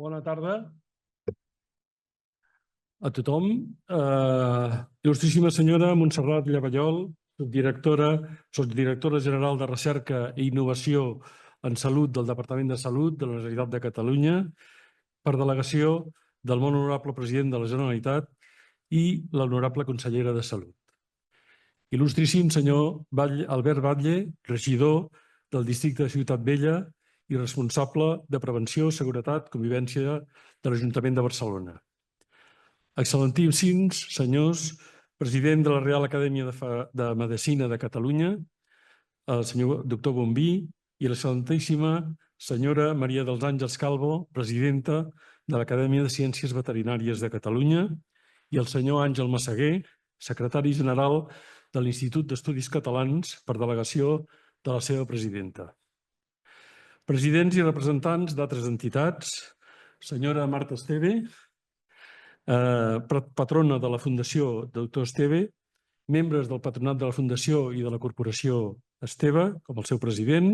Bona tarda a tothom. Il·lustríssima senyora Montserrat Llavallol, sotsdirectora general de Recerca i Innovació en Salut del Departament de Salut de la Generalitat de Catalunya, per delegació del molt honorable president de la Generalitat i l'honorable consellera de Salut. Il·lustríssim senyor Albert Batlle, regidor del districte de Ciutat Vella i responsable de Prevenció, Seguretat i Convivència de l'Ajuntament de Barcelona. Excel·lentíssims senyors, president de la Real Acadèmia de Medicina de Catalunya, el senyor doctor Bombí, i l'excel·lentíssima senyora Maria dels Àngels Calvo, presidenta de l'Acadèmia de Ciències Veterinàries de Catalunya, i el senyor Àngel Massaguer, secretari general de l'Institut d'Estudis Catalans per delegació de la seva presidenta. Presidents i representants d'altres entitats, senyora Marta Esteve, patrona de la Fundació Doctor Esteve, membres del patronat de la Fundació i de la Corporació Esteve, com el seu president,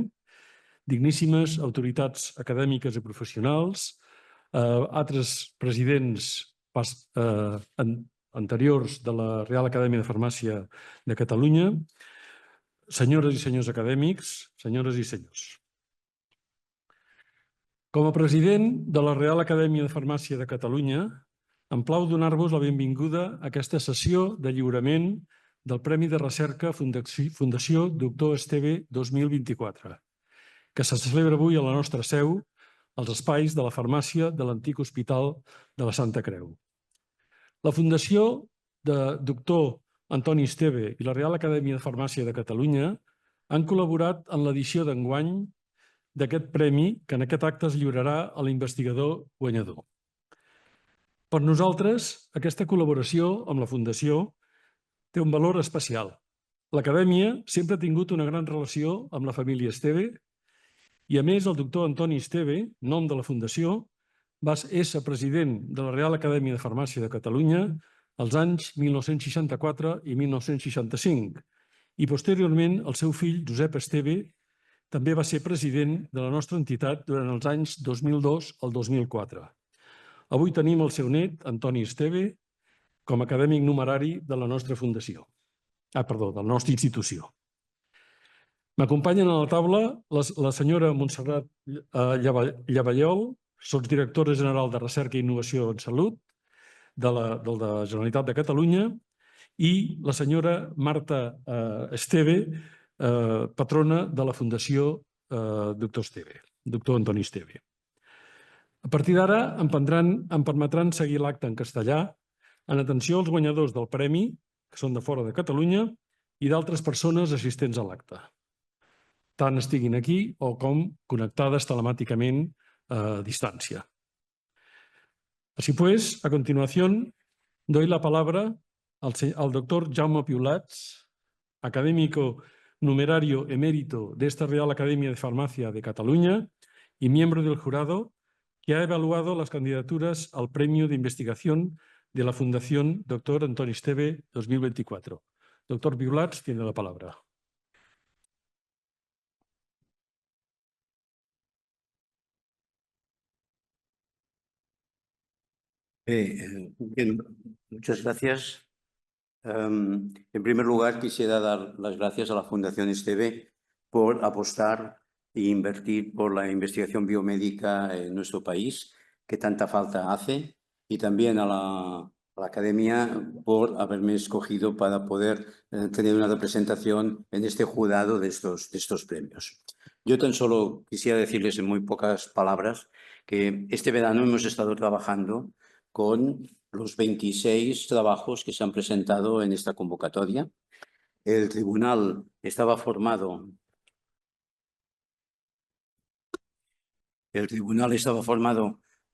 digníssimes autoritats acadèmiques i professionals, altres presidents anteriors de la Real Acadèmia de Farmàcia de Catalunya, senyores i senyors acadèmics, senyores i senyors. Com a president de la Real Acadèmia de Farmàcia de Catalunya, em plau donar-vos la benvinguda a aquesta sessió de lliurament del Premi de Recerca Fundació Doctor Esteve 2024, que se celebra avui a la nostra seu, als espais de la farmàcia de l'antic Hospital de la Santa Creu. La Fundació de Doctor Antoni Esteve i la Real Acadèmia de Farmàcia de Catalunya han col·laborat en l'edició d'enguany d'aquest premi que en aquest acte es lliurarà a l'investigador guanyador. Per nosaltres, aquesta col·laboració amb la Fundació té un valor especial. L'Acadèmia sempre ha tingut una gran relació amb la família Esteve i, a més, el doctor Antoni Esteve, nom de la Fundació, va ser president de la Real Acadèmia de Farmàcia de Catalunya als anys 1964 i 1965 i, posteriorment, el seu fill, Josep Esteve, també va ser president de la nostra entitat durant els anys 2002 al 2004. Avui tenim el seu net, Antoni Esteve, com a acadèmic numerari de la nostra fundació. De la nostra institució. M'acompanyen a la taula la senyora Montserrat Llavallol, sotsdirectora general de Recerca i Innovació en Salut de la Generalitat de Catalunya, i la senyora Marta Esteve, patrona de la Fundació Doctor Antoni Esteve. A partir d'ara em permetran seguir l'acte en castellà en atenció als guanyadors del premi, que són de fora de Catalunya, i d'altres persones assistents a l'acte, tant estiguin aquí o com connectades telemàticament a distància. Así pues, a continuación, doy la palabra al doctor Jaume Piulats, académico numerario emérito de esta Real Academia de Farmacia de Cataluña y miembro del jurado que ha evaluado las candidaturas al Premio de Investigación de la Fundación Doctor Antoni Esteve 2024. Doctor Piulats, tiene la palabra. Bien, muchas gracias. En primer lugar, quisiera dar las gracias a la Fundación Esteve por apostar e invertir por la investigación biomédica en nuestro país, que tanta falta hace, y también a la Academia por haberme escogido para poder tener una representación en este jurado de estos premios. Yo tan solo quisiera decirles en muy pocas palabras que este verano hemos estado trabajando con los 26 trabajos que se han presentado en esta convocatoria. El tribunal estaba formado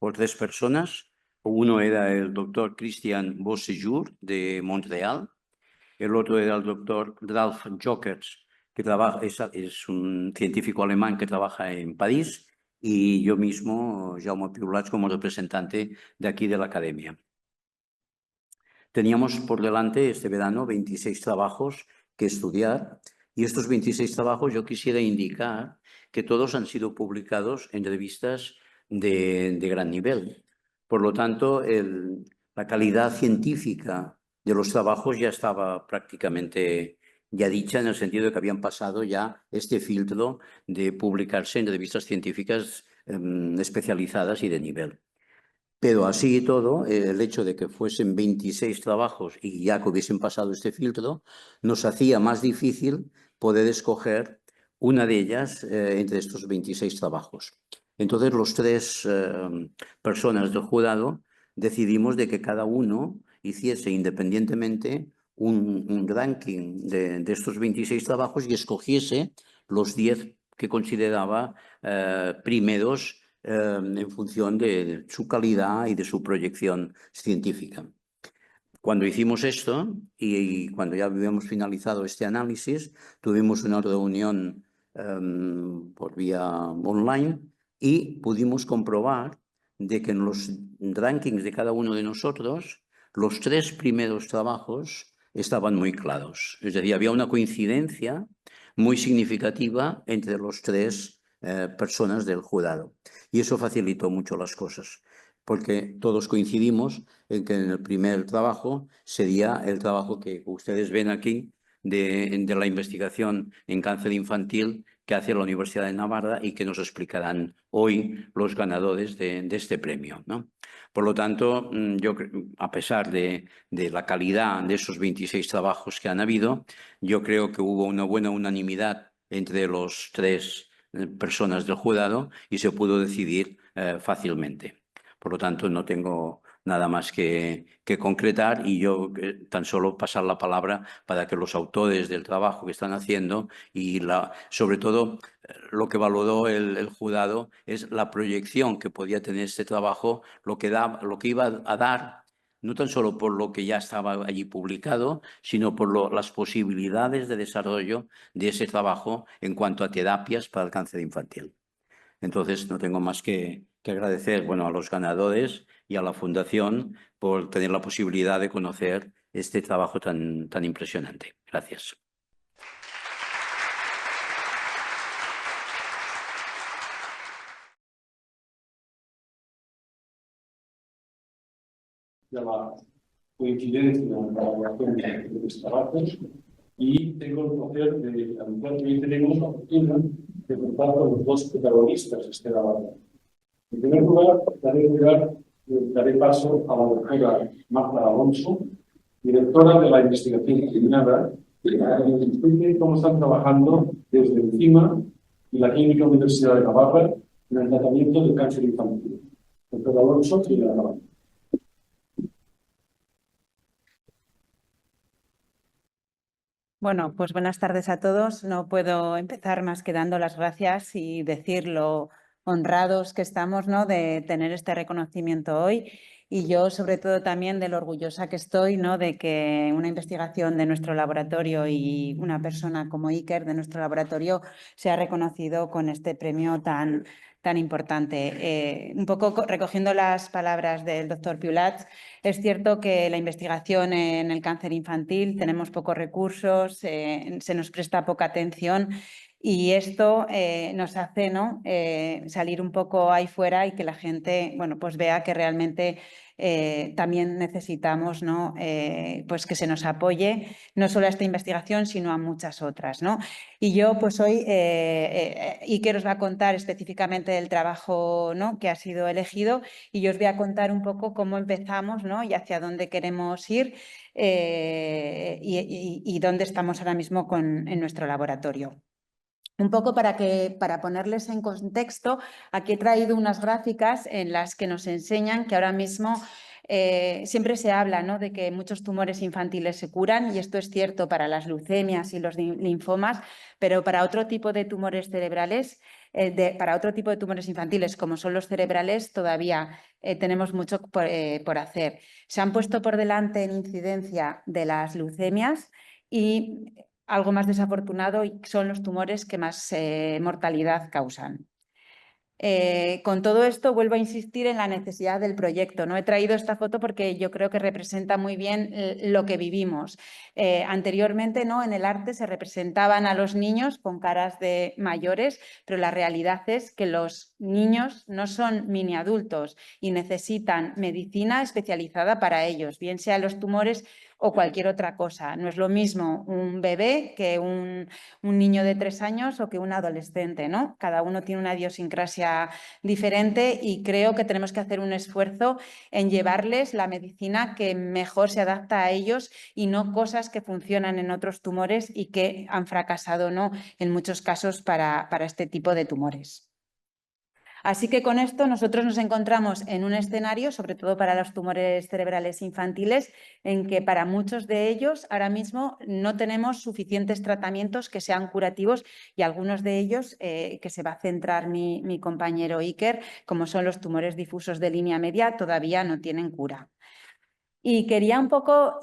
por 3 personas. Uno era el doctor Christian Beauséjour de Montreal. El otro era el doctor Ralph Jockers, que es un científico alemán que trabaja en París, y yo mismo, Jaume Piulats, como representante de aquí de la Academia. Teníamos por delante este verano 26 trabajos que estudiar, y estos 26 trabajos yo quisiera indicar que todos han sido publicados en revistas de gran nivel. Por lo tanto, la calidad científica de los trabajos ya estaba prácticamente ya dicha, en el sentido de que habían pasado ya este filtro de publicarse en revistas científicas especializadas y de nivel. Pero así y todo, el hecho de que fuesen 26 trabajos y ya que hubiesen pasado este filtro, nos hacía más difícil poder escoger una de ellas entre estos 26 trabajos. Entonces, los tres personas del jurado decidimos de que cada uno hiciese independientemente un ranking de estos 26 trabajos y escogiese los 10 que consideraba primeros en función de su calidad y de su proyección científica. Cuando hicimos esto y cuando ya habíamos finalizado este análisis, tuvimos una reunión por vía online y pudimos comprobar de que en los rankings de cada uno de nosotros, los tres primeros trabajos estaban muy claros. Es decir, había una coincidencia muy significativa entre los tres personas del jurado. Y eso facilitó mucho las cosas, porque todos coincidimos en que en el primer trabajo sería el trabajo que ustedes ven aquí de la investigación en cáncer infantil que hace la Universidad de Navarra y que nos explicarán hoy los ganadores de este premio, ¿no? Por lo tanto, yo, a pesar de la calidad de esos 26 trabajos que han habido, yo creo que hubo una buena unanimidad entre los tres personas del jurado y se pudo decidir fácilmente. Por lo tanto, no tengo nada más que concretar y yo tan solo pasar la palabra para que los autores del trabajo que están haciendo y sobre todo lo que valoró el jurado es la proyección que podía tener este trabajo, lo que iba a dar, no tan solo por lo que ya estaba allí publicado, sino por las posibilidades de desarrollo de ese trabajo en cuanto a terapias para el cáncer infantil. Entonces, no tengo más que agradecer, bueno, a los ganadores y a la Fundación por tener la posibilidad de conocer este trabajo tan impresionante. Gracias. De la coincidencia en la elaboración de los trabajos y tengo el placer de anunciar que hoy tenemos la oportunidad de contar con los dos protagonistas de este debate. En primer lugar, daré paso a la doctora Marta Alonso, directora de la investigación terminada, que nos explique cómo están trabajando desde encima y la Clínica Universidad de Navarra en el tratamiento del cáncer infantil. Doctora Alonso, tiene la palabra. Bueno, pues buenas tardes a todos. No puedo empezar más que dando las gracias y decir lo honrados que estamos, ¿no?, de tener este reconocimiento hoy. Y yo, sobre todo, también de lo orgullosa que estoy, ¿no?, de que una investigación de nuestro laboratorio y una persona como Iker de nuestro laboratorio sea reconocido con este premio tan importante. Un poco recogiendo las palabras del doctor Piulat, es cierto que la investigación en el cáncer infantil tenemos pocos recursos, se nos presta poca atención y esto nos hace, ¿no?, salir un poco ahí fuera y que la gente, bueno, pues vea que realmente también necesitamos, ¿no?, pues que se nos apoye no solo a esta investigación sino a muchas otras, ¿no? Y yo pues hoy Iker os va a contar específicamente del trabajo, ¿no?, que ha sido elegido y yo os voy a contar un poco cómo empezamos, ¿no?, y hacia dónde queremos ir y dónde estamos ahora mismo en nuestro laboratorio. Un poco para ponerles en contexto, aquí he traído unas gráficas en las que nos enseñan que ahora mismo siempre se habla, ¿no?, de que muchos tumores infantiles se curan y esto es cierto para las leucemias y los linfomas, pero para otro tipo de tumores cerebrales, para otro tipo de tumores infantiles como son los cerebrales, todavía tenemos mucho por hacer. Se han puesto por delante en incidencia de las leucemias y algo más desafortunado son los tumores que más mortalidad causan. Con todo esto vuelvo a insistir en la necesidad del proyecto, ¿no? He traído esta foto porque yo creo que representa muy bien lo que vivimos. Anteriormente, ¿no? En el arte se representaban a los niños con caras de mayores, pero la realidad es que los niños no son mini adultos y necesitan medicina especializada para ellos, bien sea los tumores o cualquier otra cosa. No es lo mismo un bebé que un niño de 3 años o que un adolescente, ¿no? Cada uno tiene una idiosincrasia diferente y creo que tenemos que hacer un esfuerzo en llevarles la medicina que mejor se adapta a ellos y no cosas que funcionan en otros tumores y que han fracasado, ¿no? En muchos casos para este tipo de tumores. Así que con esto nosotros nos encontramos en un escenario, sobre todo para los tumores cerebrales infantiles, en que para muchos de ellos ahora mismo no tenemos suficientes tratamientos que sean curativos y algunos de ellos, que se va a centrar mi compañero Iker, como son los tumores difusos de línea media, todavía no tienen cura. Y quería un poco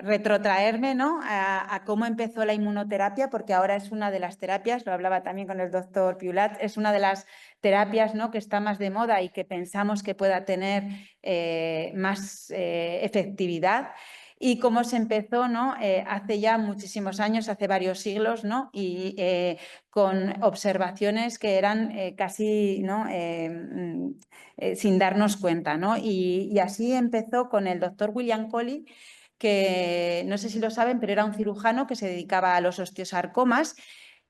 retrotraerme, ¿no? a cómo empezó la inmunoterapia, porque ahora es una de las terapias, lo hablaba también con el doctor Piulat, es una de las terapias, ¿no? que está más de moda y que pensamos que pueda tener más efectividad. Y cómo se empezó, ¿no? Hace ya muchísimos años, hace varios siglos, ¿no? Y con observaciones que eran casi, ¿no? Sin darnos cuenta, ¿no? Y así empezó con el doctor William Coley, que no sé si lo saben, pero era un cirujano que se dedicaba a los osteosarcomas.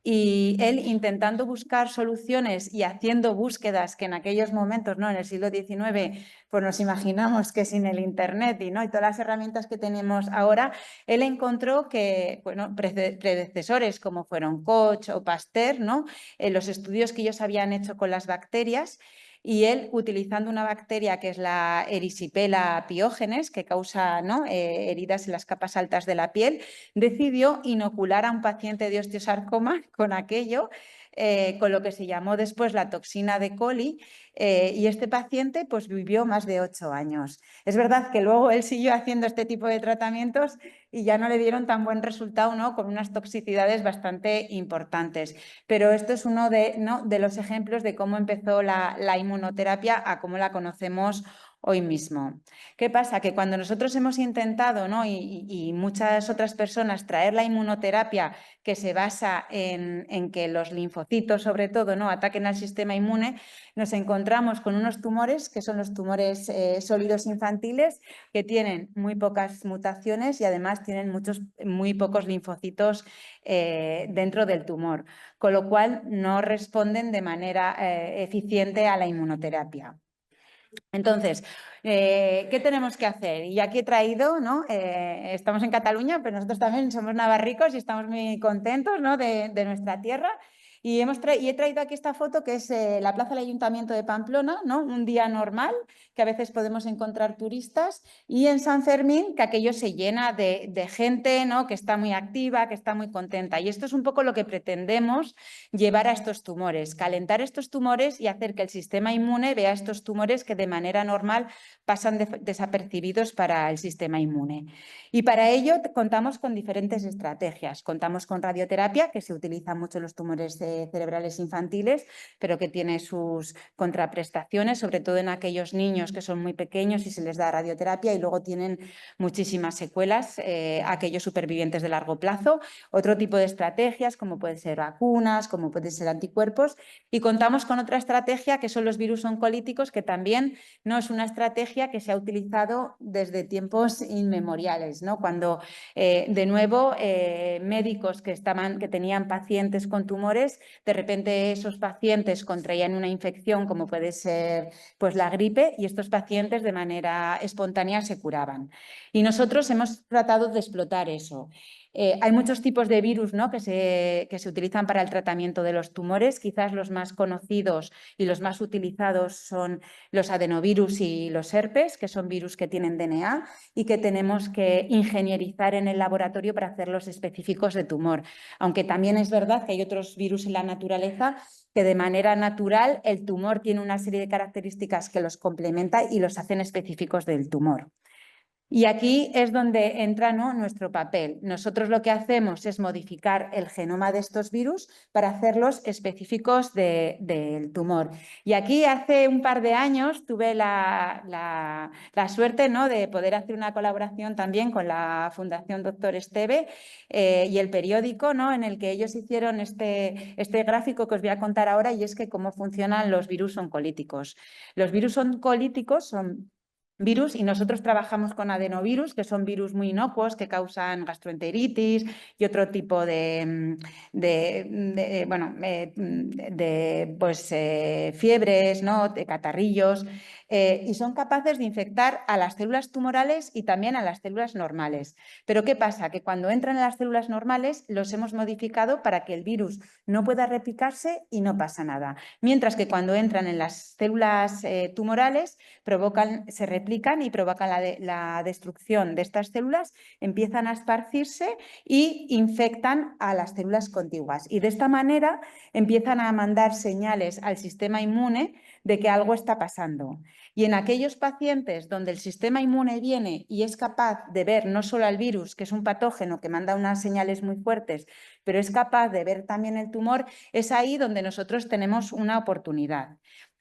Y él intentando buscar soluciones y haciendo búsquedas que en aquellos momentos, ¿no? En el siglo XIX, pues nos imaginamos que sin el Internet y todas las herramientas que tenemos ahora, él encontró que, bueno, predecesores como fueron Koch o Pasteur, ¿no? Los estudios que ellos habían hecho con las bacterias, y él, utilizando una bacteria que es la Erisipela piógenes, que causa, ¿no? Heridas en las capas altas de la piel, decidió inocular a un paciente de osteosarcoma con aquello, con lo que se llamó después la toxina de Coley, y este paciente pues vivió más de 8 años. Es verdad que luego él siguió haciendo este tipo de tratamientos y ya no le dieron tan buen resultado, ¿no? Con unas toxicidades bastante importantes. Pero esto es uno de los ejemplos de cómo empezó la inmunoterapia a cómo la conocemos hoy mismo. ¿Qué pasa? Que cuando nosotros hemos intentado, ¿no? y muchas otras personas, traer la inmunoterapia que se basa en que los linfocitos, sobre todo, ¿no? ataquen al sistema inmune, nos encontramos con unos tumores que son los tumores sólidos infantiles, que tienen muy pocas mutaciones y además tienen muy pocos linfocitos dentro del tumor, con lo cual no responden de manera eficiente a la inmunoterapia. Entonces, ¿qué tenemos que hacer? Y aquí he traído, ¿no? Estamos en Cataluña, pero nosotros también somos navarricos y estamos muy contentos, ¿no? de nuestra tierra. Y he traído aquí esta foto que es la plaza del Ayuntamiento de Pamplona, ¿no? Un día normal, que a veces podemos encontrar turistas, y en San Fermín, que aquello se llena de gente, ¿no? que está muy activa, que está muy contenta. Y esto es un poco lo que pretendemos llevar a estos tumores, calentar estos tumores y hacer que el sistema inmune vea estos tumores que de manera normal pasan desapercibidos para el sistema inmune. Y para ello contamos con diferentes estrategias. Contamos con radioterapia, que se utiliza mucho en los tumores cerebrales infantiles, pero que tiene sus contraprestaciones, sobre todo en aquellos niños que son muy pequeños y se les da radioterapia y luego tienen muchísimas secuelas, aquellos supervivientes de largo plazo. Otro tipo de estrategias, como pueden ser vacunas, como pueden ser anticuerpos, y contamos con otra estrategia que son los virus oncolíticos, que también no es una estrategia que se ha utilizado desde tiempos inmemoriales, ¿no? Cuando de nuevo médicos que tenían pacientes con tumores, de repente esos pacientes contraían una infección como puede ser pues la gripe, y estos pacientes de manera espontánea se curaban. Y nosotros hemos tratado de explotar eso. Hay muchos tipos de virus, ¿no? que se utilizan para el tratamiento de los tumores. Quizás los más conocidos y los más utilizados son los adenovirus y los herpes, que son virus que tienen DNA y que tenemos que ingenierizar en el laboratorio para hacerlos específicos de tumor. Aunque también es verdad que hay otros virus en la naturaleza que de manera natural el tumor tiene una serie de características que los complementa y los hacen específicos del tumor. Y aquí es donde entra, ¿no?, nuestro papel. Nosotros lo que hacemos es modificar el genoma de estos virus para hacerlos específicos del tumor. Y aquí hace un par de años tuve la suerte, ¿no?, de poder hacer una colaboración también con la Fundación Dr. Esteve y el periódico, ¿no?, en el que ellos hicieron este gráfico que os voy a contar ahora, y es que cómo funcionan los virus oncolíticos. Los virus oncolíticos son virus y nosotros trabajamos con adenovirus, que son virus muy inocuos que causan gastroenteritis y otro tipo de fiebres, ¿no?, de catarrillos, y son capaces de infectar a las células tumorales y también a las células normales. Pero ¿qué pasa? Que cuando entran en las células normales los hemos modificado para que el virus no pueda replicarse y no pasa nada. Mientras que cuando entran en las células tumorales se replican y provocan la destrucción de estas células, empiezan a esparcirse y infectan a las células contiguas. Y de esta manera empiezan a mandar señales al sistema inmune de que algo está pasando. Y en aquellos pacientes donde el sistema inmune viene y es capaz de ver no solo al virus, que es un patógeno que manda unas señales muy fuertes, pero es capaz de ver también el tumor, es ahí donde nosotros tenemos una oportunidad.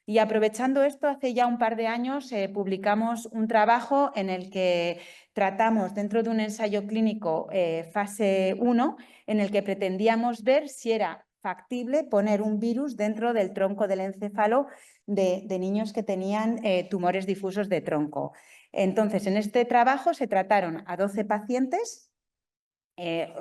Y aprovechando esto, hace ya un par de años publicamos un trabajo en el que tratamos dentro de un ensayo clínico fase 1, en el que pretendíamos ver si era factible poner un virus dentro del tronco del encéfalo de niños que tenían tumores difusos de tronco. Entonces, en este trabajo se trataron a 12 pacientes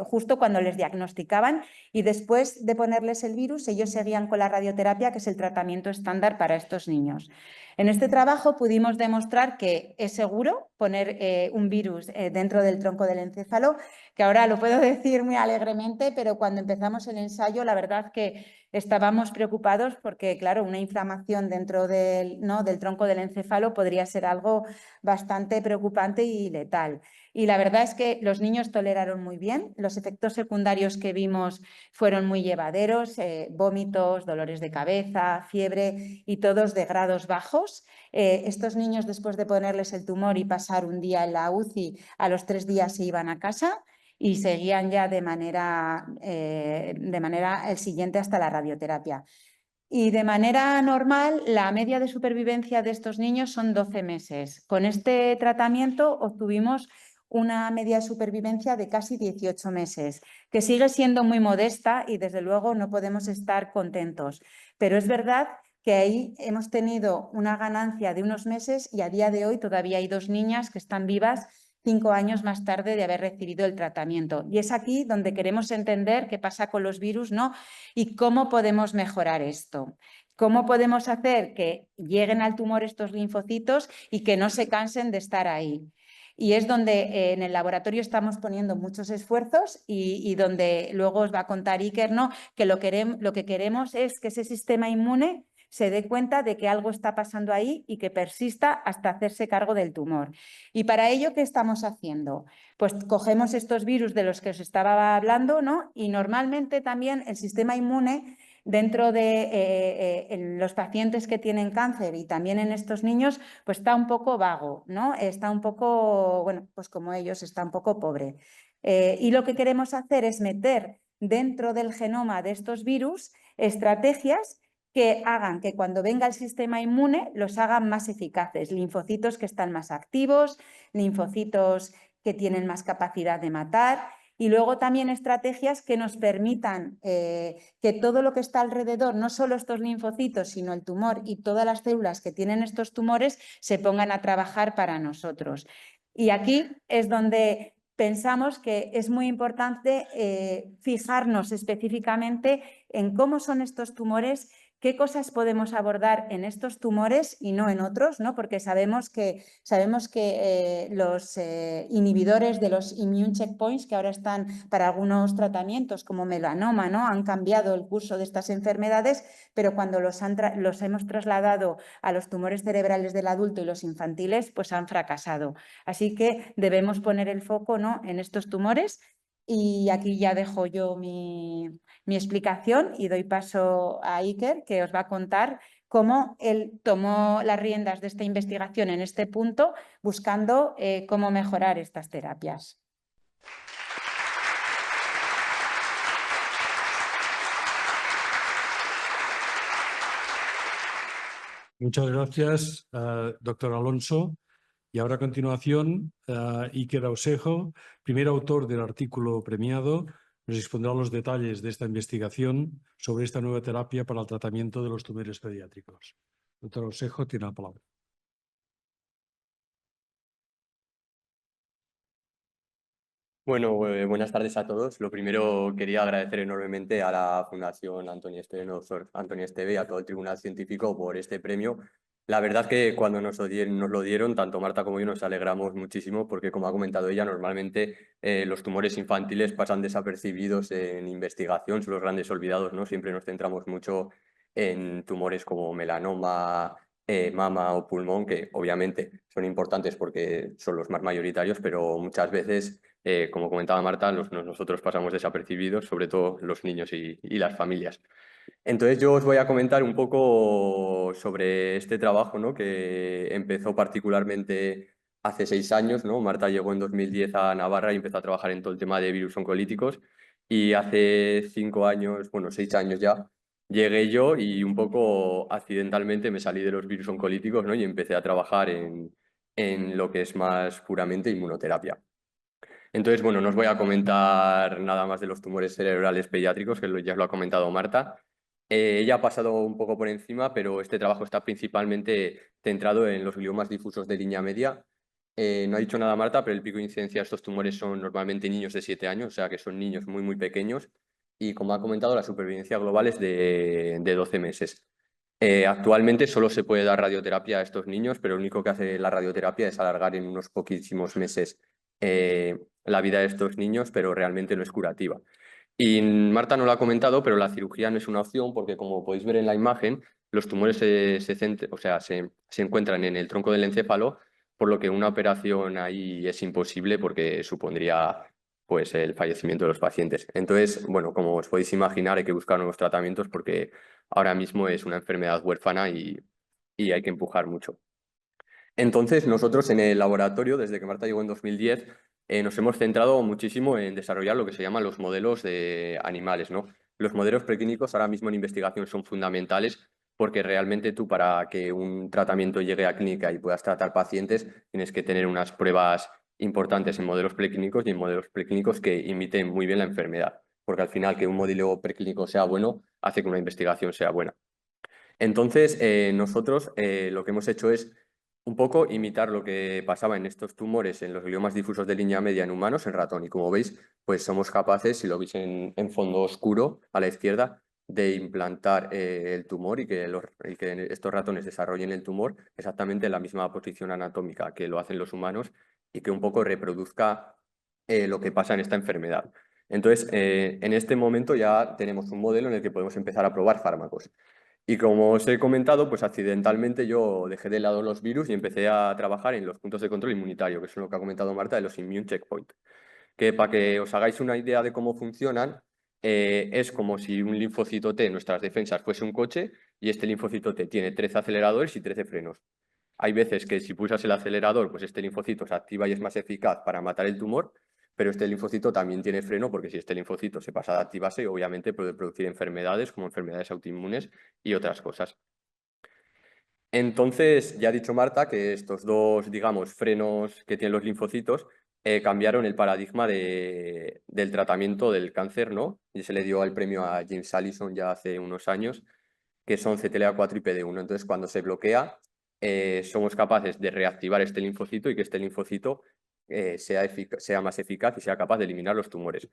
justo cuando les diagnosticaban, y después de ponerles el virus ellos seguían con la radioterapia, que es el tratamiento estándar para estos niños. En este trabajo pudimos demostrar que es seguro poner un virus dentro del tronco del encéfalo, que ahora lo puedo decir muy alegremente, pero cuando empezamos el ensayo la verdad que estábamos preocupados porque, claro, una inflamación dentro del tronco del encéfalo podría ser algo bastante preocupante y letal. Y la verdad es que los niños toleraron muy bien. Los efectos secundarios que vimos fueron muy llevaderos, vómitos, dolores de cabeza, fiebre, y todos de grados bajos. Estos niños, después de ponerles el tumor y pasar un día en la UCI, a los 3 días se iban a casa y seguían ya de manera el siguiente hasta la radioterapia. Y de manera normal, la media de supervivencia de estos niños son 12 meses. Con este tratamiento obtuvimos una media de supervivencia de casi 18 meses, que sigue siendo muy modesta y desde luego no podemos estar contentos. Pero es verdad que ahí hemos tenido una ganancia de unos meses y a día de hoy todavía hay 2 niñas que están vivas 5 años más tarde de haber recibido el tratamiento. Y es aquí donde queremos entender qué pasa con los virus, ¿no?, y cómo podemos mejorar esto. ¿Cómo podemos hacer que lleguen al tumor estos linfocitos y que no se cansen de estar ahí? Y es donde en el laboratorio estamos poniendo muchos esfuerzos y donde luego os va a contar Iker, ¿no?, que lo que queremos es que ese sistema inmune se dé cuenta de que algo está pasando ahí y que persista hasta hacerse cargo del tumor. Y para ello, ¿qué estamos haciendo? Pues cogemos estos virus de los que os estaba hablando, ¿no?, y normalmente también el sistema inmune dentro de en los pacientes que tienen cáncer y también en estos niños, pues está un poco vago, ¿no? Está un poco, bueno, pues como ellos, está un poco pobre. Y lo que queremos hacer es meter dentro del genoma de estos virus estrategias que hagan que cuando venga el sistema inmune los hagan más eficaces, linfocitos que están más activos, linfocitos que tienen más capacidad de matar, y luego también estrategias que nos permitan que todo lo que está alrededor, no solo estos linfocitos, sino el tumor y todas las células que tienen estos tumores, se pongan a trabajar para nosotros. Y aquí es donde pensamos que es muy importante fijarnos específicamente en cómo son estos tumores, qué cosas podemos abordar en estos tumores y no en otros, ¿no? Porque sabemos que los inhibidores de los immune checkpoints, que ahora están para algunos tratamientos como melanoma, ¿no?, han cambiado el curso de estas enfermedades, pero cuando los hemos trasladado a los tumores cerebrales del adulto y los infantiles, pues han fracasado. Así que debemos poner el foco, ¿no?, en estos tumores. Y aquí ya dejo yo mi explicación y doy paso a Iker, que os va a contar cómo él tomó las riendas de esta investigación en este punto, buscando cómo mejorar estas terapias. Muchas gracias, doctor Alonso. Y ahora a continuación, Iker Ausejo, primer autor del artículo premiado, nos expondrá los detalles de esta investigación sobre esta nueva terapia para el tratamiento de los tumores pediátricos. Doctor Ausejo, tiene la palabra. Bueno, buenas tardes a todos. Lo primero, quería agradecer enormemente a la Fundación Antonio Esteve, doctor Antonio Esteve, y a todo el Tribunal Científico por este premio. La verdad que cuando nos lo dieron, tanto Marta como yo nos alegramos muchísimo porque, como ha comentado ella, normalmente los tumores infantiles pasan desapercibidos en investigación, son los grandes olvidados, ¿no? Siempre nos centramos mucho en tumores como melanoma, mama o pulmón, que obviamente son importantes porque son los más mayoritarios, pero muchas veces, como comentaba Marta, nosotros pasamos desapercibidos, sobre todo los niños y las familias. Entonces yo os voy a comentar un poco sobre este trabajo, ¿no? Que empezó particularmente hace 6 años, ¿no? Marta llegó en 2010 a Navarra y empezó a trabajar en todo el tema de virus oncolíticos, y hace 5 años, bueno, 6 años ya, llegué yo y un poco accidentalmente me salí de los virus oncolíticos, ¿no? Y empecé a trabajar en lo que es más puramente inmunoterapia. Entonces, bueno, no os voy a comentar nada más de los tumores cerebrales pediátricos, que ya lo ha comentado Marta. Ella ha pasado un poco por encima, pero este trabajo está principalmente centrado en los gliomas difusos de línea media. No ha dicho nada Marta, pero el pico de incidencia de estos tumores son normalmente niños de 7 años, o sea que son niños muy, muy pequeños. Y como ha comentado, la supervivencia global es de 12 meses. Actualmente solo se puede dar radioterapia a estos niños, pero lo único que hace la radioterapia es alargar en unos poquísimos meses la vida de estos niños, pero realmente no es curativa. Y Marta no lo ha comentado, pero la cirugía no es una opción porque, como podéis ver en la imagen, los tumores se encuentran en el tronco del encéfalo, por lo que una operación ahí es imposible porque supondría pues, el fallecimiento de los pacientes. Entonces, bueno, como os podéis imaginar, hay que buscar nuevos tratamientos porque ahora mismo es una enfermedad huérfana y hay que empujar mucho. Entonces, nosotros en el laboratorio, desde que Marta llegó en 2010, nos hemos centrado muchísimo en desarrollar lo que se llaman los modelos de animales, ¿no? Los modelos preclínicos ahora mismo en investigación son fundamentales porque realmente tú, para que un tratamiento llegue a clínica y puedas tratar pacientes, tienes que tener unas pruebas importantes en modelos preclínicos y en modelos preclínicos que imiten muy bien la enfermedad, porque al final que un modelo preclínico sea bueno hace que una investigación sea buena. Entonces, nosotros lo que hemos hecho es un poco imitar lo que pasaba en estos tumores, en los gliomas difusos de línea media en humanos, en ratón. Y como veis, pues somos capaces, si lo veis en fondo oscuro a la izquierda, de implantar el tumor y que estos ratones desarrollen el tumor exactamente en la misma posición anatómica que lo hacen los humanos y que un poco reproduzca lo que pasa en esta enfermedad. Entonces, en este momento ya tenemos un modelo en el que podemos empezar a probar fármacos. Y como os he comentado, pues accidentalmente yo dejé de lado los virus y empecé a trabajar en los puntos de control inmunitario, que es lo que ha comentado Marta, de los immune checkpoint. Que para que os hagáis una idea de cómo funcionan, es como si un linfocito T, nuestras defensas, fuese un coche y este linfocito T tiene 13 aceleradores y 13 frenos. Hay veces que si pulsas el acelerador, pues este linfocito se activa y es más eficaz para matar el tumor, pero este linfocito también tiene freno porque si este linfocito se pasa de activarse, obviamente puede producir enfermedades como enfermedades autoinmunes y otras cosas. Entonces, ya ha dicho Marta que estos dos, digamos, frenos que tienen los linfocitos cambiaron el paradigma del tratamiento del cáncer, ¿no? Y se le dio el premio a James Allison ya hace unos años, que son CTLA4 y PD1. Entonces, cuando se bloquea, somos capaces de reactivar este linfocito y que este linfocito sea más eficaz y sea capaz de eliminar los tumores.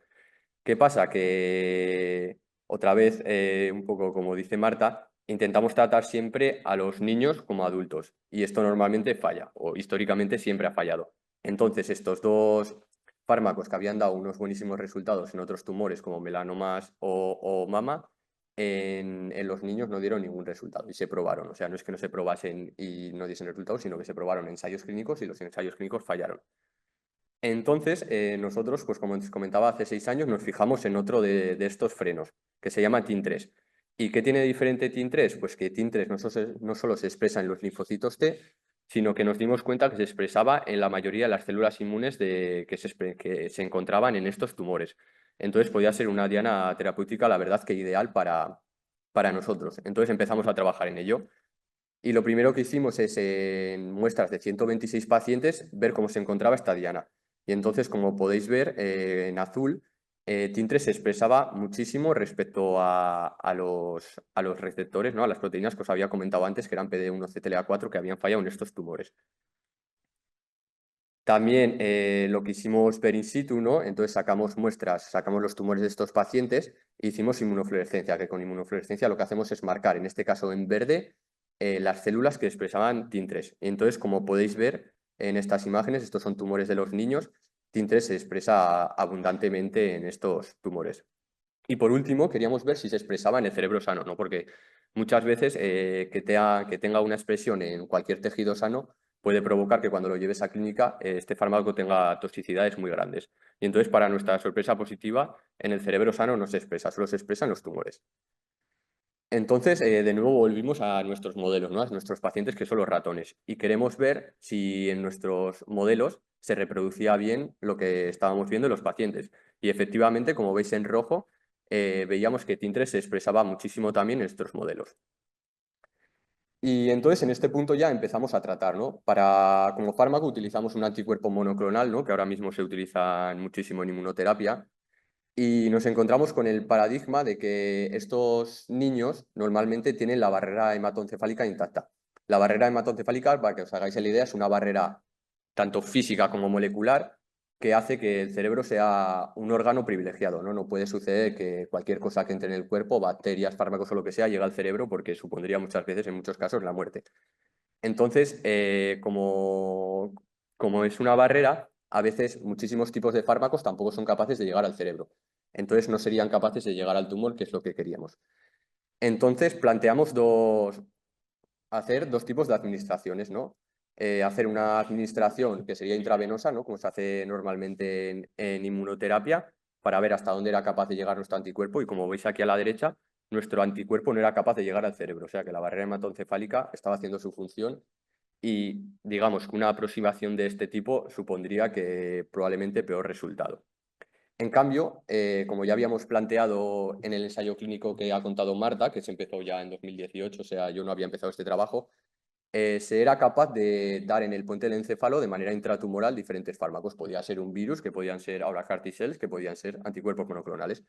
¿Qué pasa? Que otra vez, un poco como dice Marta, intentamos tratar siempre a los niños como adultos y esto normalmente falla o históricamente siempre ha fallado. Entonces, estos dos fármacos que habían dado unos buenísimos resultados en otros tumores como melanomas o mama, en los niños no dieron ningún resultado y se probaron. O sea, no es que no se probasen y no diesen resultados, sino que se probaron ensayos clínicos y los ensayos clínicos fallaron. Entonces, nosotros, pues como os comentaba, hace 6 años nos fijamos en otro de estos frenos, que se llama TIN3. ¿Y qué tiene de diferente TIM3? Pues que TIM3 no solo se expresa en los linfocitos T, sino que nos dimos cuenta que se expresaba en la mayoría de las células inmunes que se encontraban en estos tumores. Entonces podía ser una diana terapéutica, la verdad que ideal para nosotros. Entonces empezamos a trabajar en ello. Y lo primero que hicimos es, en muestras de 126 pacientes, ver cómo se encontraba esta diana. Y entonces, como podéis ver, en azul, TIM3 se expresaba muchísimo respecto a los receptores, ¿no? A las proteínas que os había comentado antes, que eran PD1, CTLA4, que habían fallado en estos tumores. También lo quisimos ver in situ, ¿no? Entonces sacamos muestras, sacamos los tumores de estos pacientes e hicimos inmunofluorescencia, que con inmunofluorescencia lo que hacemos es marcar, en este caso en verde, las células que expresaban TIM3. Y entonces, como podéis ver en estas imágenes, estos son tumores de los niños, TIM3 se expresa abundantemente en estos tumores. Y por último, queríamos ver si se expresaba en el cerebro sano, ¿no? Porque muchas veces que tenga una expresión en cualquier tejido sano puede provocar que cuando lo lleves a clínica este fármaco tenga toxicidades muy grandes. Y entonces, para nuestra sorpresa positiva, en el cerebro sano no se expresa, solo se expresa en los tumores. Entonces, de nuevo volvimos a nuestros modelos, ¿no? A nuestros pacientes, que son los ratones, y queremos ver si en nuestros modelos se reproducía bien lo que estábamos viendo en los pacientes. Y efectivamente, como veis en rojo, veíamos que TIM3 se expresaba muchísimo también en estos modelos. Y entonces en este punto ya empezamos a tratar, ¿no? Como fármaco utilizamos un anticuerpo monoclonal, ¿no? Que ahora mismo se utiliza muchísimo en inmunoterapia. Y nos encontramos con el paradigma de que estos niños normalmente tienen la barrera hematoencefálica intacta. La barrera hematoencefálica, para que os hagáis la idea, es una barrera tanto física como molecular que hace que el cerebro sea un órgano privilegiado, ¿no? No puede suceder que cualquier cosa que entre en el cuerpo, bacterias, fármacos o lo que sea, llegue al cerebro porque supondría muchas veces, en muchos casos, la muerte. Entonces, como es una barrera, a veces muchísimos tipos de fármacos tampoco son capaces de llegar al cerebro. Entonces no serían capaces de llegar al tumor, que es lo que queríamos. Entonces planteamos hacer dos tipos de administraciones, ¿no? Hacer una administración que sería intravenosa, ¿no? Como se hace normalmente en inmunoterapia, para ver hasta dónde era capaz de llegar nuestro anticuerpo. Y como veis aquí a la derecha, nuestro anticuerpo no era capaz de llegar al cerebro, o sea que la barrera hematoencefálica estaba haciendo su función y digamos que una aproximación de este tipo supondría que probablemente peor resultado. En cambio, como ya habíamos planteado en el ensayo clínico que ha contado Marta, que se empezó ya en 2018, o sea, yo no había empezado este trabajo, se era capaz de dar en el puente del encéfalo de manera intratumoral diferentes fármacos. Podía ser un virus, que podían ser ahora CAR T-cells, que podían ser anticuerpos monoclonales.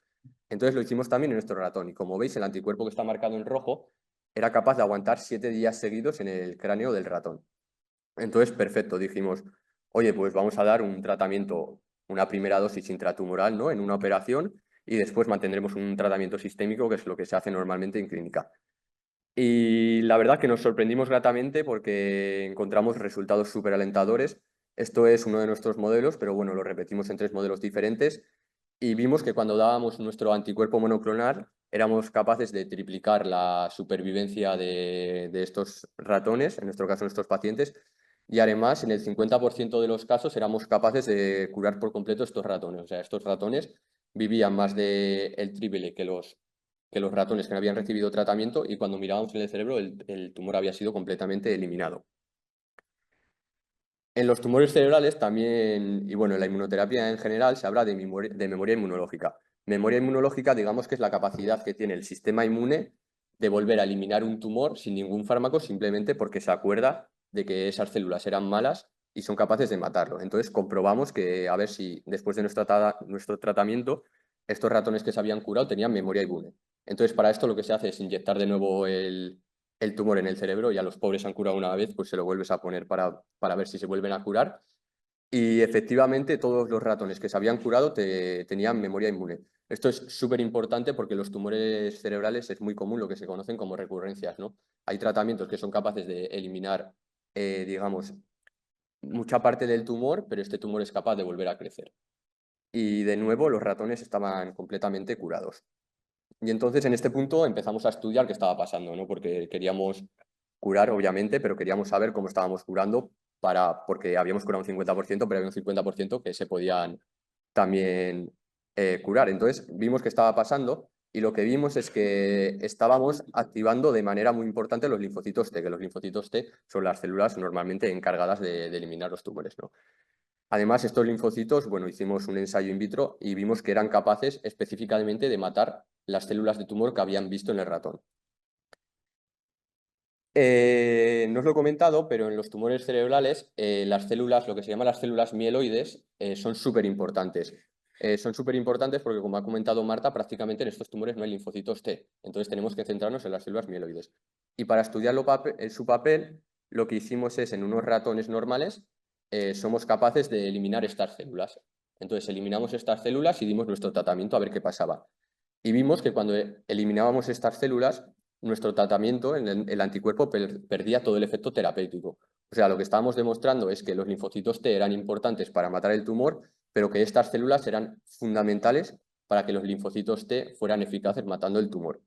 Entonces lo hicimos también en nuestro ratón y como veis el anticuerpo que está marcado en rojo era capaz de aguantar 7 días seguidos en el cráneo del ratón. Entonces, perfecto, dijimos, oye, pues vamos a dar un tratamiento, una primera dosis intratumoral, ¿no? En una operación y después mantendremos un tratamiento sistémico, que es lo que se hace normalmente en clínica. Y la verdad que nos sorprendimos gratamente porque encontramos resultados súper alentadores. Esto es uno de nuestros modelos, pero bueno, lo repetimos en 3 modelos diferentes y vimos que cuando dábamos nuestro anticuerpo monoclonal éramos capaces de triplicar la supervivencia de estos ratones, en nuestro caso nuestros pacientes, y además en el 50% de los casos éramos capaces de curar por completo estos ratones. O sea, estos ratones vivían más del triple que los ratones que no habían recibido tratamiento y cuando mirábamos en el cerebro el tumor había sido completamente eliminado. En los tumores cerebrales también, y bueno, en la inmunoterapia en general se habla de memoria inmunológica. Memoria inmunológica, digamos que es la capacidad que tiene el sistema inmune de volver a eliminar un tumor sin ningún fármaco simplemente porque se acuerda de que esas células eran malas y son capaces de matarlo. Entonces comprobamos que a ver si después de nuestro tratamiento estos ratones que se habían curado tenían memoria inmune. Entonces para esto lo que se hace es inyectar de nuevo el tumor en el cerebro y a los pobres han curado una vez, pues se lo vuelves a poner para ver si se vuelven a curar. Y efectivamente todos los ratones que se habían curado tenían memoria inmune. Esto es súper importante porque los tumores cerebrales es muy común lo que se conocen como recurrencias, ¿no? Hay tratamientos que son capaces de eliminar, digamos, mucha parte del tumor, pero este tumor es capaz de volver a crecer. Y de nuevo los ratones estaban completamente curados. Y entonces en este punto empezamos a estudiar qué estaba pasando, ¿no? Porque queríamos curar, obviamente, pero queríamos saber cómo estábamos curando porque habíamos curado un 50%, pero había un 50% que se podían también curar. Entonces vimos que estaba pasando y lo que vimos es que estábamos activando de manera muy importante los linfocitos T, que los linfocitos T son las células normalmente encargadas de eliminar los tumores, ¿no? Además, estos linfocitos, bueno, hicimos un ensayo in vitro y vimos que eran capaces específicamente de matar las células de tumor que habían visto en el ratón. No os lo he comentado, pero en los tumores cerebrales, las células, lo que se llaman las células mieloides, son súper importantes. Son súper importantes porque, como ha comentado Marta, prácticamente en estos tumores no hay linfocitos T. Entonces tenemos que centrarnos en las células mieloides. Y para estudiar su papel, lo que hicimos es, en unos ratones normales, somos capaces de eliminar estas células. Entonces eliminamos estas células y dimos nuestro tratamiento a ver qué pasaba. Y vimos que cuando eliminábamos estas células, nuestro tratamiento, el anticuerpo perdía todo el efecto terapéutico. O sea, lo que estábamos demostrando es que los linfocitos T eran importantes para matar el tumor, pero que estas células eran fundamentales para que los linfocitos T fueran eficaces matando el tumor.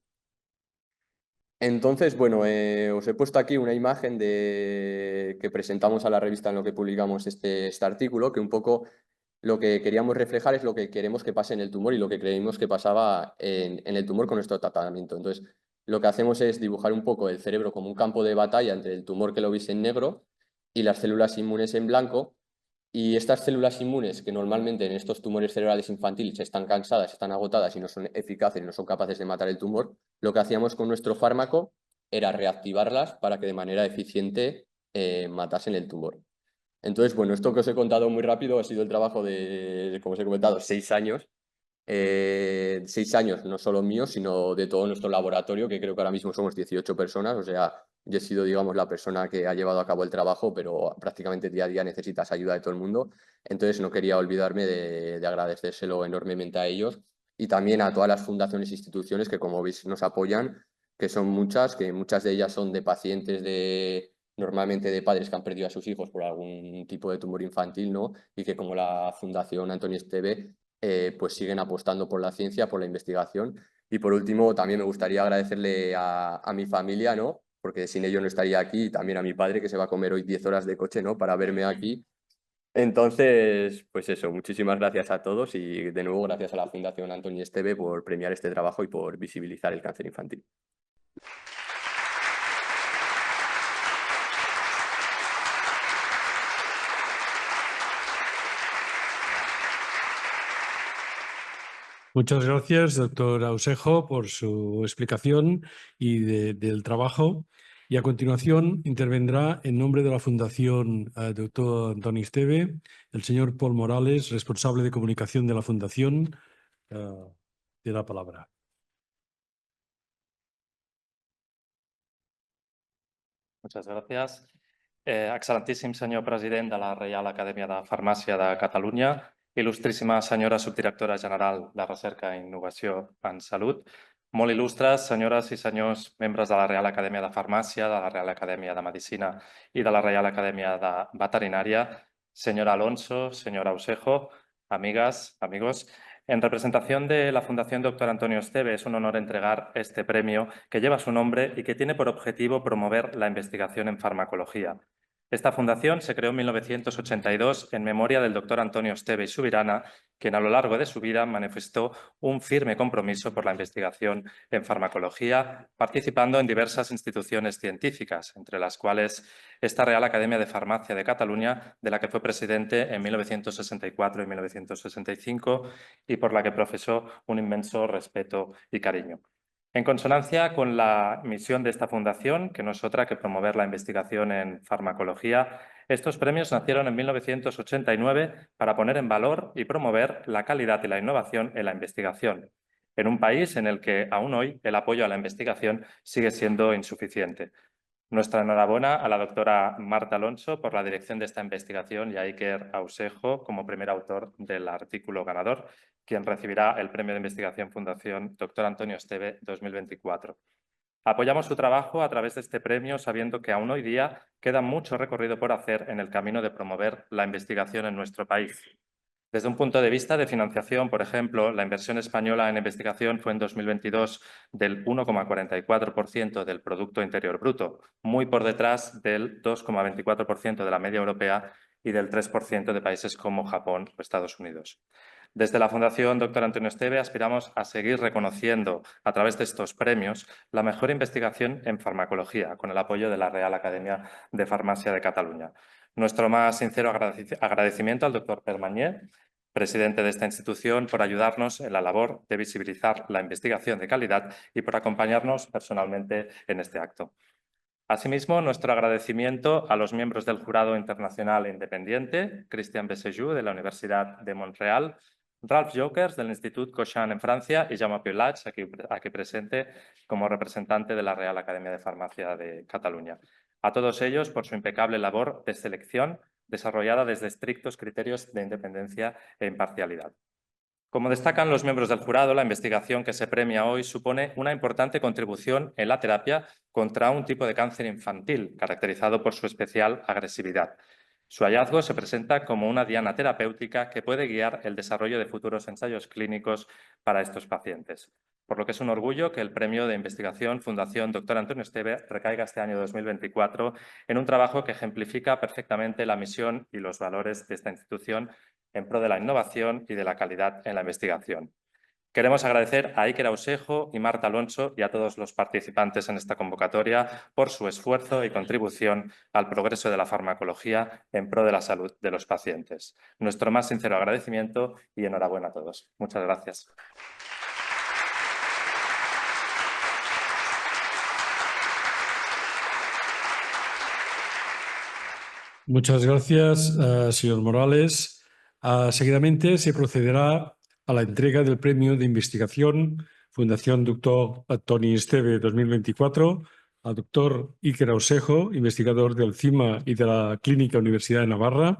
Entonces, bueno, os he puesto aquí una imagen que presentamos a la revista en lo que publicamos este artículo, que un poco lo que queríamos reflejar es lo que queremos que pase en el tumor y lo que creímos que pasaba en el tumor con nuestro tratamiento. Entonces, lo que hacemos es dibujar un poco el cerebro como un campo de batalla entre el tumor que lo veis en negro y las células inmunes en blanco. Y estas células inmunes, que normalmente en estos tumores cerebrales infantiles están cansadas, están agotadas y no son eficaces y no son capaces de matar el tumor, lo que hacíamos con nuestro fármaco era reactivarlas para que de manera eficiente matasen el tumor. Entonces, bueno, esto que os he contado muy rápido ha sido el trabajo de, como os he comentado, 6 años. 6 años, no solo mío, sino de todo nuestro laboratorio, que creo que ahora mismo somos 18 personas. O sea, yo he sido, digamos, la persona que ha llevado a cabo el trabajo, pero prácticamente día a día necesitas ayuda de todo el mundo. Entonces, no quería olvidarme de agradecérselo enormemente a ellos y también a todas las fundaciones e instituciones que, como veis, nos apoyan, que son muchas, que muchas de ellas son de pacientes normalmente de padres que han perdido a sus hijos por algún tipo de tumor infantil, ¿no? Y que, como la Fundación Antonio Esteve, pues siguen apostando por la ciencia, por la investigación. Y por último, también me gustaría agradecerle a mi familia, ¿no? Porque sin ellos no estaría aquí, y también a mi padre, que se va a comer hoy 10 horas de coche, ¿no? Para verme aquí. Entonces, pues eso, muchísimas gracias a todos y de nuevo gracias a la Fundación Antonio Esteve por premiar este trabajo y por visibilizar el cáncer infantil. Muchas gracias, doctor Ausejo, por su explicación y del trabajo. Y a continuación intervendrá en nombre de la Fundación doctor Antonio Esteve el señor Paul Morales, responsable de comunicación de la Fundación. Tiene la palabra. Muchas gràcies. Excel·lentíssim senyor president de la Reial Acadèmia de Farmàcia de Catalunya, il·lustríssima senyora subdirectora general de Recerca i Innovació en Salut, molt il·lustres senyores i senyors membres de la Reial Acadèmia de Farmàcia, de la Reial Acadèmia de Medicina i de la Reial Acadèmia de Veterinària, senyora Alonso, senyora Ausejo, amigas, amigos. En representación de la Fundación Dr. Antonio Esteve, es un honor entregar este premio que lleva su nombre y que tiene por objetivo promover la investigación en farmacología. Esta fundación se creó en 1982 en memoria del Dr. Antonio Esteve y Subirana, quien a lo largo de su vida manifestó un firme compromiso por la investigación en farmacología, participando en diversas instituciones científicas, entre las cuales esta Real Academia de Farmacia de Cataluña, de la que fue presidente en 1964 y 1965 y por la que profesó un inmenso respeto y cariño. En consonancia con la misión de esta fundación, que no es otra que promover la investigación en farmacología, estos premios nacieron en 1989 para poner en valor y promover la calidad y la innovación en la investigación, en un país en el que aún hoy el apoyo a la investigación sigue siendo insuficiente. Nuestra enhorabuena a la doctora Marta Alonso por la dirección de esta investigación y a Iker Ausejo como primer autor del artículo ganador, quien recibirá el Premio de Investigación Fundación Dr. Antonio Esteve 2024. Apoyamos su trabajo a través de este premio sabiendo que aún hoy día queda mucho recorrido por hacer en el camino de promover la investigación en nuestro país. Desde un punto de vista de financiación, por ejemplo, la inversión española en investigación fue en 2022 del 1,44% del Producto Interior Bruto, muy por detrás del 2,24% de la media europea y del 3% de países como Japón o Estados Unidos. Desde la Fundación Dr. Antonio Esteve aspiramos a seguir reconociendo a través de estos premios la mejor investigación en farmacología con el apoyo de la Real Academia de Farmacia de Cataluña. Nuestro más sincero agradecimiento al Dr. Permanyer, presidente de esta institución, por ayudarnos en la labor de visibilizar la investigación de calidad y por acompañarnos personalmente en este acto. Asimismo, nuestro agradecimiento a los miembros del Jurado Internacional Independiente, Christian Bessejou, de la Universidad de Montreal, Ralph Jokers, del Institut Cochin en Francia, y Jaume Piolats, aquí presente como representante de la Real Academia de Farmacia de Cataluña. A todos ellos por su impecable labor de selección desarrollada desde estrictos criterios de independencia e imparcialidad. Como destacan los miembros del jurado, la investigación que se premia hoy supone una importante contribución en la terapia contra un tipo de cáncer infantil, caracterizado por su especial agresividad. Su hallazgo se presenta como una diana terapéutica que puede guiar el desarrollo de futuros ensayos clínicos para estos pacientes. Por lo que es un orgullo que el Premio de Investigación Fundación Dr. Antonio Esteve recaiga este año 2024 en un trabajo que ejemplifica perfectamente la misión y los valores de esta institución en pro de la innovación y de la calidad en la investigación. Queremos agradecer a Iker Ausejo y Marta Alonso y a todos los participantes en esta convocatoria por su esfuerzo y contribución al progreso de la farmacología en pro de la salud de los pacientes. Nuestro más sincero agradecimiento y enhorabuena a todos. Muchas gracias. Muchas gracias, señor Morales. Seguidamente se procederá a la entrega del Premio de Investigación Fundación Dr. Antoni Esteve 2024 al doctor Iker Ausejo, investigador del CIMA y de la Clínica Universidad de Navarra.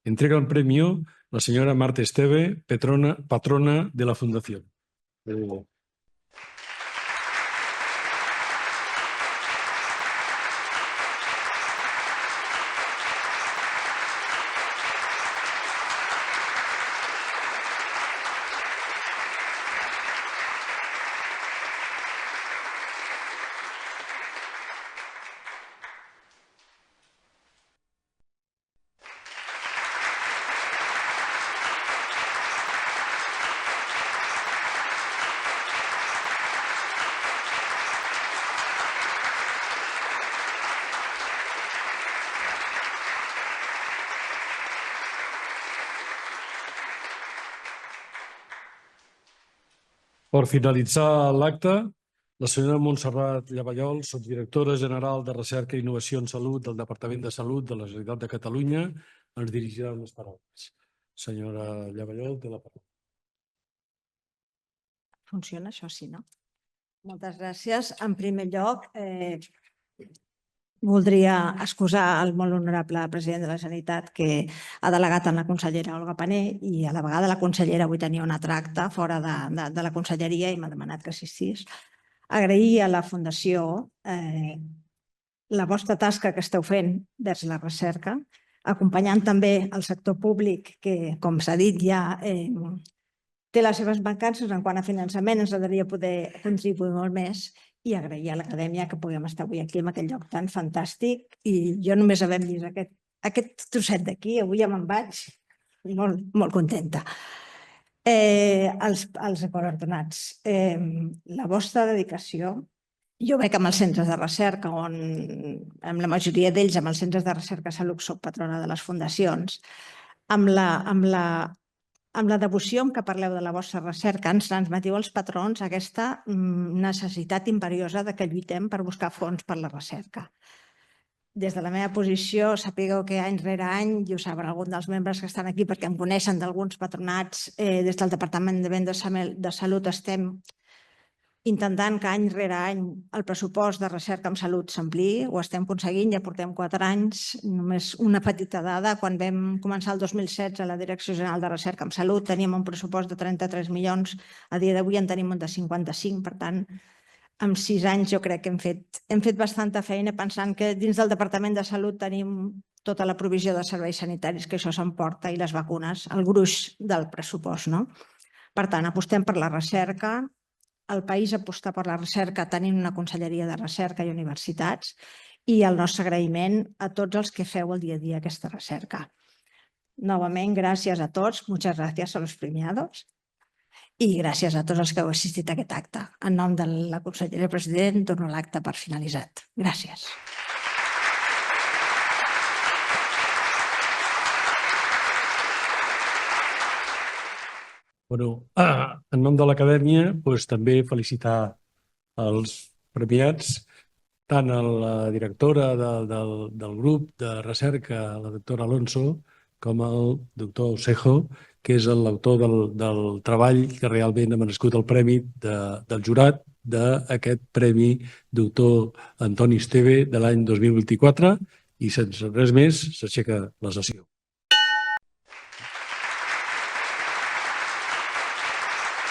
Entrega el premio la señora Marta Esteve, patrona de la Fundación. Per finalitzar l'acte, la senyora Montserrat Llavallol, subdirectora general de Recerca i Innovació en Salut del Departament de Salut de la Generalitat de Catalunya, ens dirigirà unes paraules. Senyora Llavallol, té la paraula. Funciona això, sí, no? Moltes gràcies. En primer lloc, voldria excusar el molt honorable president de la Generalitat que ha delegat en la consellera Olga Pané i a la vegada la consellera avui tenia un altre acte fora de la conselleria i m'ha demanat que assistís. Agrair a la Fundació la vostra tasca que esteu fent vers la recerca, acompanyant també el sector públic que, com s'ha dit, ja té les seves mancances en quant a finançament, ens agradaria poder contribuir molt més i agrair a l'Acadèmia que puguem estar avui aquí en aquest lloc tan fantàstic i jo només havent vist aquest trosset d'aquí, avui ja me'n vaig molt contenta. Els guardonats, la vostra dedicació, jo veig amb els centres de recerca, on amb la majoria d'ells, amb els centres de recerca Salut, soc patrona de les fundacions, amb la devoció amb què parleu de la vostra recerca, ens transmetiu als patrons aquesta necessitat imperiosa que lluitem per buscar fons per la recerca. Des de la meva posició, sapigueu que any rere any, i ho saben alguns dels membres que estan aquí perquè em coneixen d'alguns patronats, des del Departament de Salut estem intentant que any rere any el pressupost de recerca en salut s'ampliï, ho estem aconseguint, ja portem 4 anys, només una petita dada, quan vam començar el 2016 a la Direcció General de Recerca en Salut teníem un pressupost de 33 milions, a dia d'avui en tenim un de 55, per tant, en 6 anys jo crec que hem fet bastanta feina pensant que dins del Departament de Salut tenim tota la provisió de serveis sanitaris que això s'emporta i les vacunes, el gruix del pressupost. Per tant, apostem per la recerca, el país aposta per la recerca tenint una conselleria de recerca i universitats i el nostre agraïment a tots els que feu el dia a dia aquesta recerca. Novament, gràcies a tots, muchas gracias a los premiados i gràcies a tots els que heu assistit a aquest acte. En nom de la consellera i president, dono l'acte per finalitzat. Gràcies. Bueno, en nom de l'acadèmia, també felicitar els premiats, tant a la directora del grup de recerca, la doctora Alonso, com al doctor Osejo, que és l'autor del treball que realment ha merescut el premi del jurat d'aquest Premi Doctor Antoni Esteve de l'any 2024, i sense res més s'aixeca la sessió.